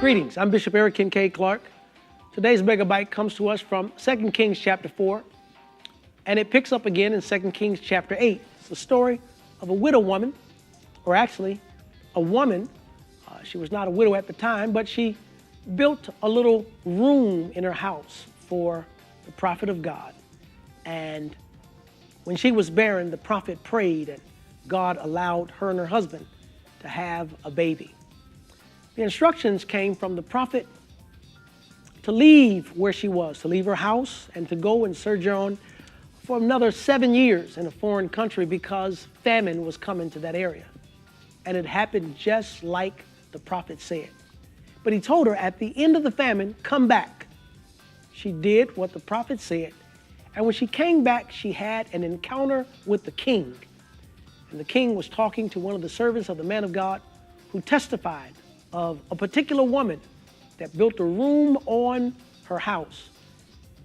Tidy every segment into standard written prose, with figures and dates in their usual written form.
Greetings, I'm Bishop Eric Kincaid Clark. Today's Megabyte comes to us from 2 Kings chapter 4, and it picks up again in 2 Kings chapter 8. It's the story of a widow woman, or actually a woman. She was not a widow at the time, but she built a little room in her house for the prophet of God. And when she was barren, the prophet prayed, and God allowed her and her husband to have a baby. The instructions came from the prophet to leave where she was, to leave her house and to go and sojourn for another 7 years in a foreign country because famine was coming to that area. And it happened just like the prophet said. But he told her at the end of the famine, come back. She did what the prophet said. And when she came back, she had an encounter with the king. And the king was talking to one of the servants of the man of God who testified of a particular woman that built a room on her house.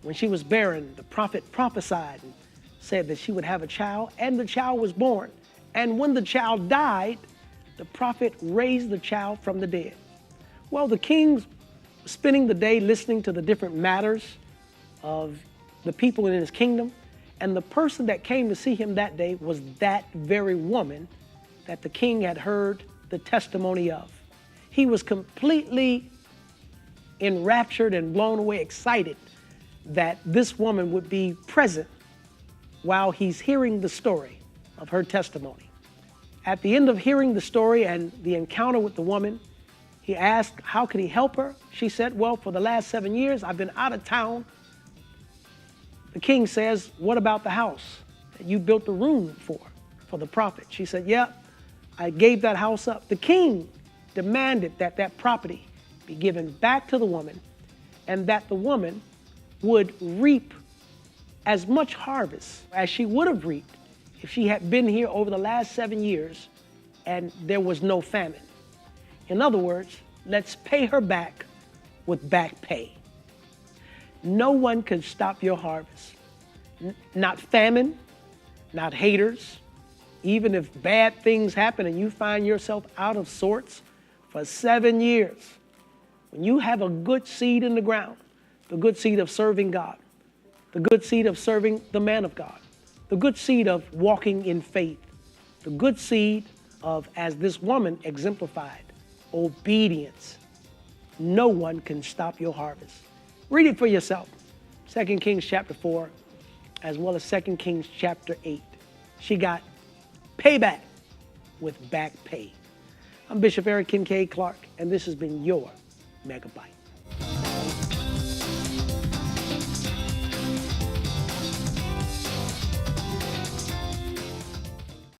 When she was barren, the prophet prophesied and said that she would have a child, and the child was born. And when the child died, the prophet raised the child from the dead. Well, the king was spending the day listening to the different matters of the people in his kingdom, and the person that came to see him that day was that very woman that the king had heard the testimony of. He was completely enraptured and blown away, excited that this woman would be present while he's hearing the story of her testimony. At the end of hearing the story and the encounter with the woman, he asked, how could he help her? She said, well, for the last 7 years, I've been out of town. The king says, what about the house that you built the room for the prophet? She said, yeah, I gave that house up. The king demanded that that property be given back to the woman and that the woman would reap as much harvest as she would have reaped if she had been here over the last 7 years and there was no famine. In other words, let's pay her back with back pay. No one can stop your harvest. Not famine, not haters. Even if bad things happen and you find yourself out of sorts for 7 years, when you have a good seed in the ground, the good seed of serving God, the good seed of serving the man of God, the good seed of walking in faith, the good seed of, as this woman exemplified, obedience, no one can stop your harvest. Read it for yourself. 2 Kings chapter 4, as well as 2 Kings chapter 8. She got payback with back pay. I'm Bishop Eric Kincaid Clark, and this has been your Megabyte.